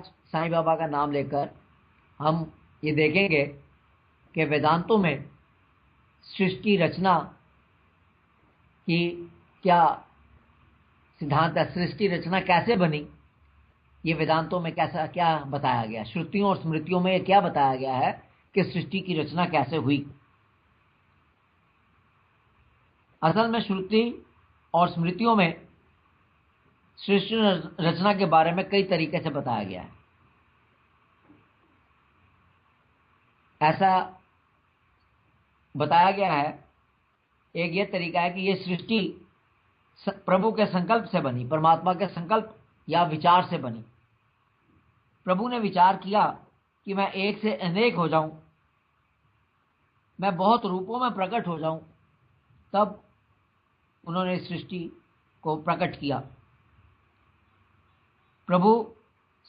साईं बाबा का नाम लेकर हम ये देखेंगे कि वेदांतों में सृष्टि रचना की क्या सिद्धांत है, सृष्टि रचना कैसे बनी, ये वेदांतों में कैसा क्या बताया गया, श्रुतियों और स्मृतियों में ये क्या बताया गया है कि सृष्टि की रचना कैसे हुई। असल में श्रुति और स्मृतियों में सृष्टि रचना के बारे में कई तरीके से बताया गया है। ऐसा बताया गया है, एक ये तरीका है कि ये सृष्टि प्रभु के संकल्प से बनी, परमात्मा के संकल्प या विचार से बनी। प्रभु ने विचार किया कि मैं एक से अनेक हो जाऊं, मैं बहुत रूपों में प्रकट हो जाऊं, तब उन्होंने सृष्टि को प्रकट किया। प्रभु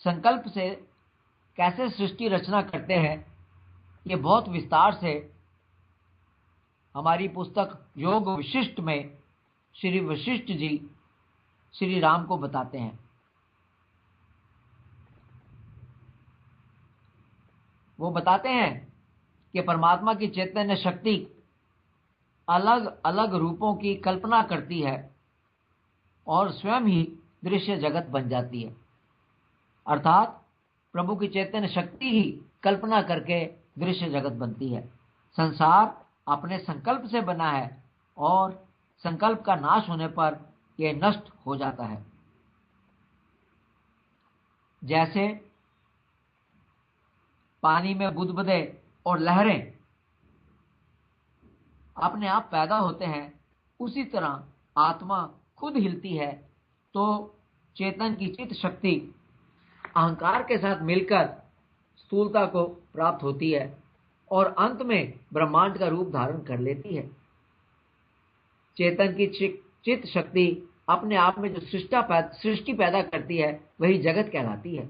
संकल्प से कैसे सृष्टि रचना करते हैं, ये बहुत विस्तार से हमारी पुस्तक योग विशिष्ट में श्री वशिष्ठ जी श्री राम को बताते हैं। वो बताते हैं कि परमात्मा की चैतन्य शक्ति अलग अलग रूपों की कल्पना करती है और स्वयं ही दृश्य जगत बन जाती है। अर्थात प्रभु की चैतन्य शक्ति ही कल्पना करके दृश्य जगत बनती है। संसार अपने संकल्प से बना है और संकल्प का नाश होने पर यह नष्ट हो जाता है। जैसे पानी में बुदबुदे और लहरें अपने आप पैदा होते हैं, उसी तरह आत्मा खुद हिलती है तो चेतन की चित्त शक्ति अहंकार के साथ मिलकर स्थूलता को प्राप्त होती है और अंत में ब्रह्मांड का रूप धारण कर लेती है। चेतन की चित्त शक्ति अपने आप में जो सृष्टि पैदा करती है वही जगत कहलाती है।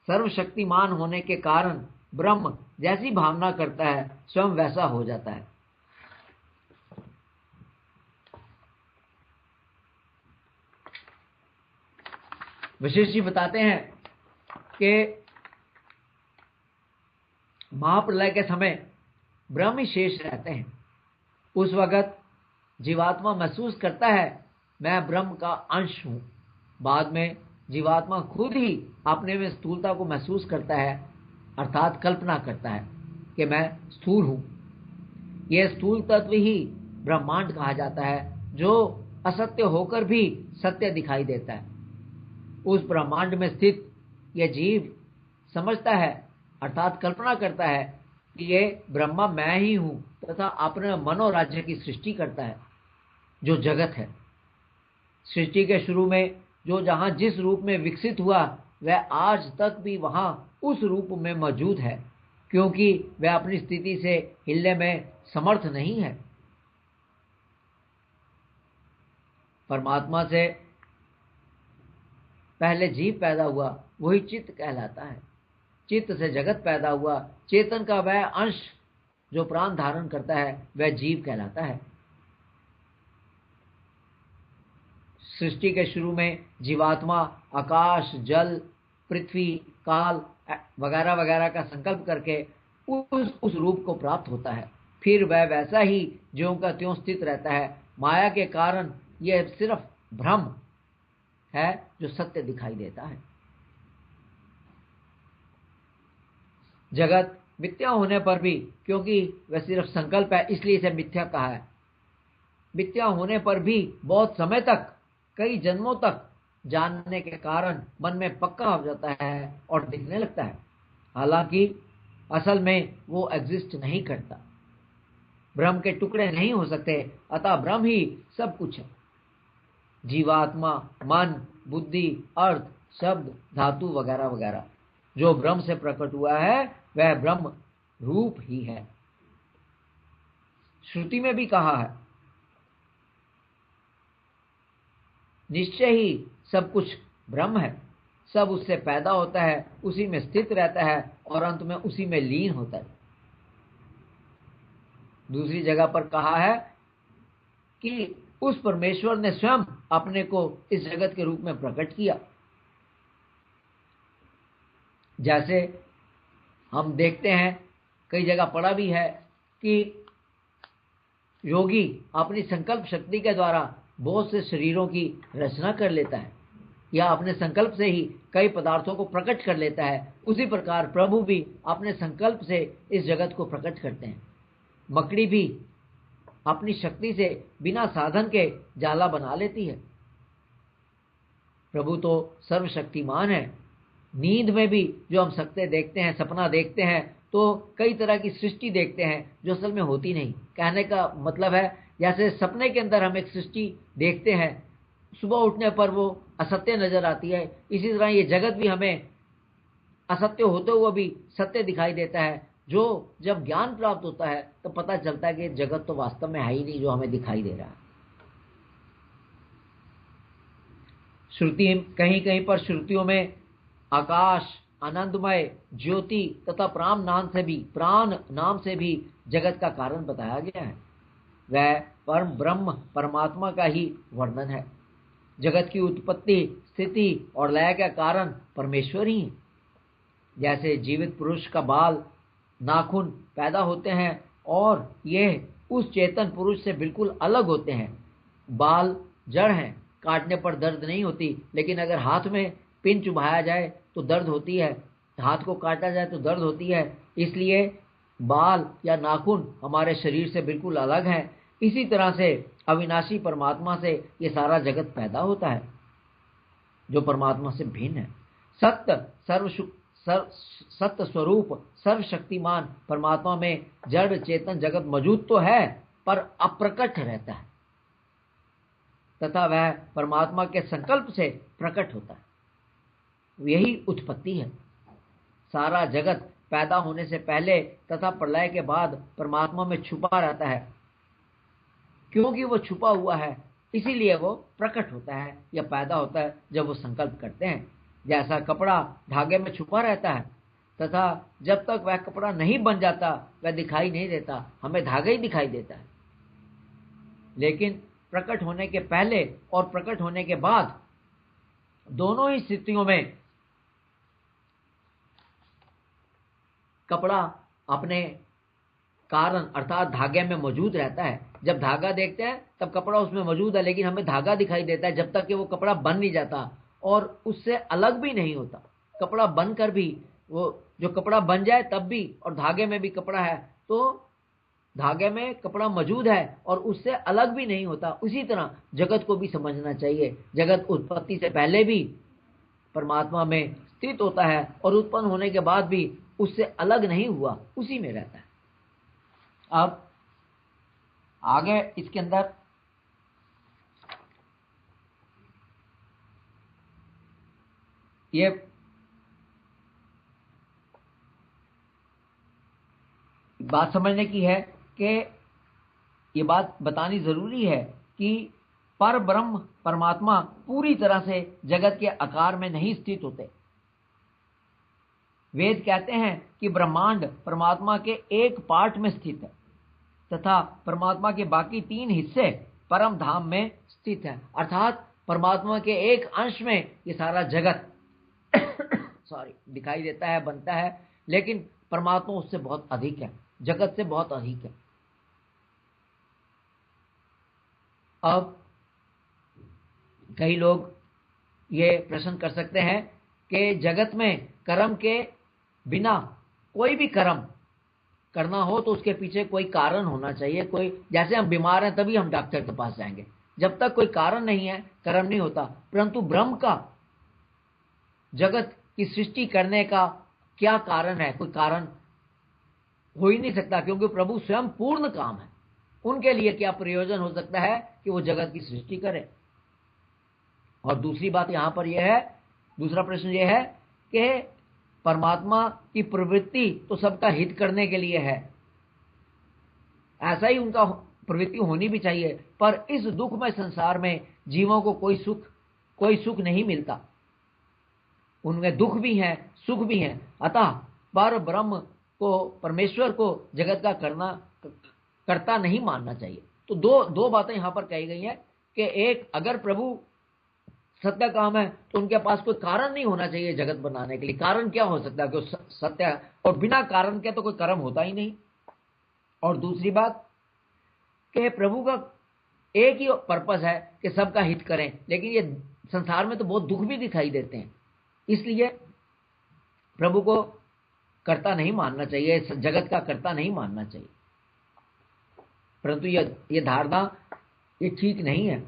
सर्वशक्तिमान होने के कारण ब्रह्म जैसी भावना करता है स्वयं वैसा हो जाता है। वशिष्ठ जी बताते हैं कि महाप्रलय के समय ब्रह्म ही शेष रहते हैं। उस वक्त जीवात्मा महसूस करता है मैं ब्रह्म का अंश हूं। बाद में जीवात्मा खुद ही अपने में स्थूलता को महसूस करता है, अर्थात कल्पना करता है कि मैं स्थूल हूं। यह स्थूल तत्व ही ब्रह्मांड कहा जाता है, जो असत्य होकर भी सत्य दिखाई देता है। उस ब्रह्मांड में स्थित यह जीव समझता है, अर्थात कल्पना करता है कि ये ब्रह्मा मैं ही हूं तथा अपने मनोराज्य की सृष्टि करता है जो जगत है। सृष्टि के शुरू में जो जहां जिस रूप में विकसित हुआ वह आज तक भी वहां उस रूप में मौजूद है, क्योंकि वह अपनी स्थिति से हिलने में समर्थ नहीं है। परमात्मा से पहले जीव पैदा हुआ, वही चित्त कहलाता है। चित्त से जगत पैदा हुआ, चेतन का वह अंश जो प्राण धारण करता है वह जीव कहलाता है। सृष्टि के शुरू में जीवात्मा आकाश, जल, पृथ्वी, काल वगैरह वगैरह का संकल्प करके उस रूप को प्राप्त होता है। फिर वह वैसा ही ज्यों का त्यों स्थित रहता है। माया के कारण यह सिर्फ भ्रम है जो सत्य दिखाई देता है। जगत मिथ्या होने पर भी, क्योंकि वह सिर्फ संकल्प है इसलिए इसे मिथ्या कहा है, मिथ्या होने पर भी बहुत समय तक, कई जन्मों तक जानने के कारण मन में पक्का हो जाता है और दिखने लगता है। हालांकि असल में वो एग्जिस्ट नहीं करता। ब्रह्म के टुकड़े नहीं हो सकते, अतः ब्रह्म ही सब कुछ है। जीवात्मा, मन, बुद्धि, अर्थ, शब्द, धातु वगैरह वगैरह जो ब्रह्म से प्रकट हुआ है वह ब्रह्म रूप ही है। श्रुति में भी कहा है, निश्चय ही सब कुछ ब्रह्म है, सब उससे पैदा होता है, उसी में स्थित रहता है और अंत में उसी में लीन होता है। दूसरी जगह पर कहा है कि उस परमेश्वर ने स्वयं अपने को इस जगत के रूप में प्रकट किया। जैसे हम देखते हैं, कई जगह पढ़ा भी है कि योगी अपनी संकल्प शक्ति के द्वारा बहुत से शरीरों की रचना कर लेता है या अपने संकल्प से ही कई पदार्थों को प्रकट कर लेता है। उसी प्रकार प्रभु भी अपने संकल्प से इस जगत को प्रकट करते हैं। मकड़ी भी अपनी शक्ति से बिना साधन के जाला बना लेती है। प्रभु तो सर्वशक्तिमान है। नींद में भी जो हम सत्य देखते हैं, सपना देखते हैं, तो कई तरह की सृष्टि देखते हैं जो असल में होती नहीं। कहने का मतलब है, जैसे सपने के अंदर हम एक सृष्टि देखते हैं, सुबह उठने पर वो असत्य नजर आती है, इसी तरह ये जगत भी हमें असत्य होते हुए भी सत्य दिखाई देता है। जो जब ज्ञान प्राप्त होता है तो पता चलता है कि जगत तो वास्तव में है ही नहीं जो हमें दिखाई दे रहा है। श्रुति, कहीं कहीं पर श्रुतियों में आकाश, आनंदमय, ज्योति तथा प्राण नाम से भी जगत का कारण बताया गया है। वह परम ब्रह्म परमात्मा का ही वर्णन है। जगत की उत्पत्ति, स्थिति और लय का कारण परमेश्वर ही है। जैसे जीवित पुरुष का बाल, नाखून पैदा होते हैं और ये उस चेतन पुरुष से बिल्कुल अलग होते हैं। बाल जड़ हैं, काटने पर दर्द नहीं होती, लेकिन अगर हाथ में पिन चुभाया जाए तो दर्द होती है, हाथ को काटा जाए तो दर्द होती है। इसलिए बाल या नाखून हमारे शरीर से बिल्कुल अलग हैं। इसी तरह से अविनाशी परमात्मा से ये सारा जगत पैदा होता है जो परमात्मा से भिन्न है। सत्य स्वरूप सर्वशक्तिमान परमात्मा में जड़ चेतन जगत मौजूद तो है पर अप्रकट रहता है तथा वह परमात्मा के संकल्प से प्रकट होता है। यही उत्पत्ति है। सारा जगत पैदा होने से पहले तथा प्रलय के बाद परमात्मा में छुपा रहता है। क्योंकि वो छुपा हुआ है, इसीलिए वो प्रकट होता है या पैदा होता है जब वो संकल्प करते हैं। जैसा कपड़ा धागे में छुपा रहता है तथा जब तक वह कपड़ा नहीं बन जाता वह दिखाई नहीं देता, हमें धागा ही दिखाई देता है। लेकिन प्रकट होने के पहले और प्रकट होने के बाद दोनों ही स्थितियों में कपड़ा अपने कारण अर्थात धागे में मौजूद रहता है। जब धागा देखते हैं तब कपड़ा उसमें मौजूद है, लेकिन हमें धागा दिखाई देता है जब तक कि वो कपड़ा बन नहीं जाता और उससे अलग भी नहीं होता। कपड़ा बनकर भी, वो जो कपड़ा बन जाए तब भी, और धागे में भी कपड़ा है तो धागे में कपड़ा मौजूद है और उससे अलग भी नहीं होता। उसी तरह जगत को भी समझना चाहिए। जगत उत्पत्ति से पहले भी परमात्मा में स्थित होता है और उत्पन्न होने के बाद भी उससे अलग नहीं हुआ, उसी में रहता है। अब आगे इसके अंदर ये बात समझने की है कि ये बात बतानी जरूरी है कि पर ब्रह्म परमात्मा पूरी तरह से जगत के आकार में नहीं स्थित होते। वेद कहते हैं कि ब्रह्मांड परमात्मा के एक पार्ट में स्थित है तथा परमात्मा के बाकी 3 हिस्से परम धाम में स्थित है। अर्थात परमात्मा के एक अंश में ये सारा जगत दिखाई देता है, बनता है, लेकिन परमात्मा उससे बहुत अधिक है, जगत से बहुत अधिक है। अब कई लोग ये प्रश्न कर सकते हैं कि जगत में कर्म के बिना कोई भी कर्म करना हो तो उसके पीछे कोई कारण होना चाहिए। कोई, जैसे हम बीमार हैं तभी हम डॉक्टर के पास जाएंगे, जब तक कोई कारण नहीं है कर्म नहीं होता। परंतु ब्रह्म का जगत की सृष्टि करने का क्या कारण है? कोई कारण हो ही नहीं सकता, क्योंकि प्रभु स्वयं पूर्ण काम है। उनके लिए क्या प्रयोजन हो सकता है कि वो जगत की सृष्टि करें? और दूसरी बात यहां पर यह है, दूसरा प्रश्न यह है कि परमात्मा की प्रवृत्ति तो सबका हित करने के लिए है, ऐसा ही उनका प्रवृत्ति होनी भी चाहिए, पर इस दुखमय संसार में जीवों को कोई सुख नहीं मिलता। उनमें दुख भी है, सुख भी है। अतः पर ब्रह्म को, परमेश्वर को जगत का करता नहीं मानना चाहिए। तो दो बातें यहां पर कही गई हैं कि एक, अगर प्रभु सत्य काम है तो उनके पास कोई कारण नहीं होना चाहिए जगत बनाने के लिए। कारण क्या हो सकता है कि सत्य है, और बिना कारण के तो कोई कर्म होता ही नहीं। और दूसरी बात कि प्रभु का एक ही पर्पस है कि सबका हित करें, लेकिन ये संसार में तो बहुत दुख भी दिखाई देते हैं, इसलिए प्रभु को कर्ता नहीं मानना चाहिए, जगत का कर्ता नहीं मानना चाहिए। परंतु ये धारणा ये ठीक नहीं है,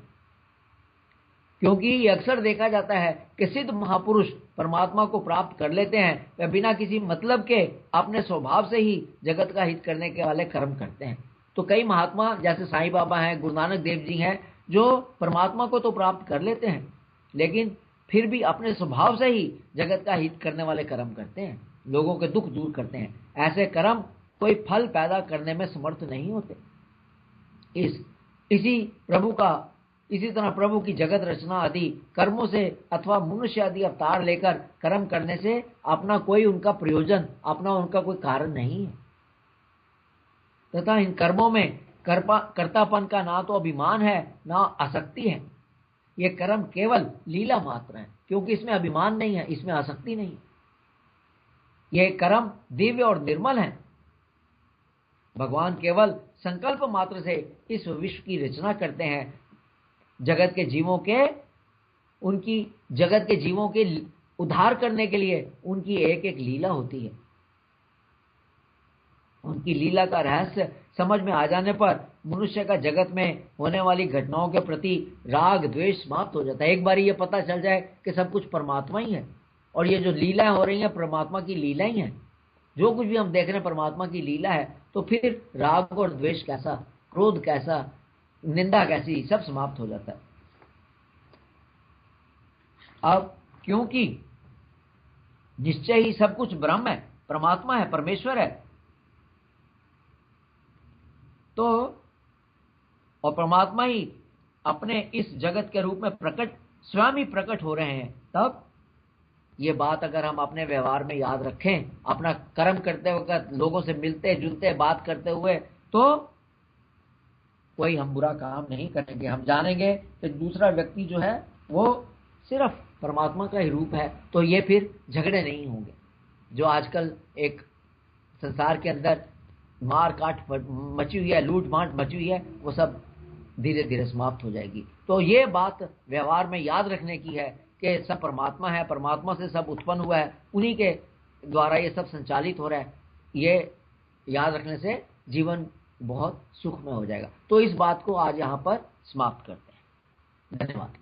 क्योंकि ये अक्सर देखा जाता है कि सिद्ध महापुरुष परमात्मा को प्राप्त कर लेते हैं, वे बिना किसी मतलब के अपने स्वभाव से ही जगत का हित करने के वाले कर्म करते हैं। तो कई महात्मा जैसे साईं बाबा हैं, गुरु नानक देव जी हैं, जो परमात्मा को तो प्राप्त कर लेते हैं, लेकिन फिर भी अपने स्वभाव से ही जगत का हित करने वाले कर्म करते हैं, लोगों के दुख दूर करते हैं। ऐसे कर्म कोई फल पैदा करने में समर्थ नहीं होते। इसी तरह प्रभु की जगत रचना आदि कर्मों से अथवा मनुष्य आदि अवतार लेकर कर्म करने से अपना कोई उनका प्रयोजन, अपना उनका कोई कारण नहीं है, तथा इन कर्मों में कर्तापन का ना तो अभिमान है ना आसक्ति है। ये कर्म केवल लीला मात्र है, क्योंकि इसमें अभिमान नहीं है, इसमें आसक्ति नहीं। ये कर्म दिव्य और निर्मल है। भगवान केवल संकल्प मात्र से इस विश्व की रचना करते हैं। जगत के जीवों के उद्धार करने के लिए उनकी एक एक लीला होती है। उनकी लीला का रहस्य समझ में आ जाने पर मनुष्य का जगत में होने वाली घटनाओं के प्रति राग द्वेष समाप्त हो जाता है। एक बार ये पता चल जाए कि सब कुछ परमात्मा ही है और ये जो लीलाएं हो रही हैं परमात्मा की लीला ही है, जो कुछ भी हम देख रहे हैं परमात्मा की लीला है, तो फिर राग और द्वेष कैसा, क्रोध कैसा, निंदा कैसी, सब समाप्त हो जाता है। अब क्योंकि निश्चय ही सब कुछ ब्रह्म है, परमात्मा है, परमेश्वर है, तो और परमात्मा ही अपने इस जगत के रूप में स्वयं ही प्रकट हो रहे हैं, तब ये बात अगर हम अपने व्यवहार में याद रखें, अपना कर्म करते वक्त लोगों से मिलते जुलते बात करते हुए, तो कोई हम बुरा काम नहीं करेंगे। हम जानेंगे कि दूसरा व्यक्ति जो है वो सिर्फ परमात्मा का ही रूप है, तो ये फिर झगड़े नहीं होंगे। जो आजकल एक संसार के अंदर मार काट मची हुई है, लूट मार मची हुई है, वो सब धीरे धीरे समाप्त हो जाएगी। तो ये बात व्यवहार में याद रखने की है कि सब परमात्मा है, परमात्मा से सब उत्पन्न हुआ है, उन्हीं के द्वारा ये सब संचालित हो रहा है। ये याद रखने से जीवन बहुत सुखमय हो जाएगा। तो इस बात को आज यहाँ पर समाप्त करते हैं। धन्यवाद।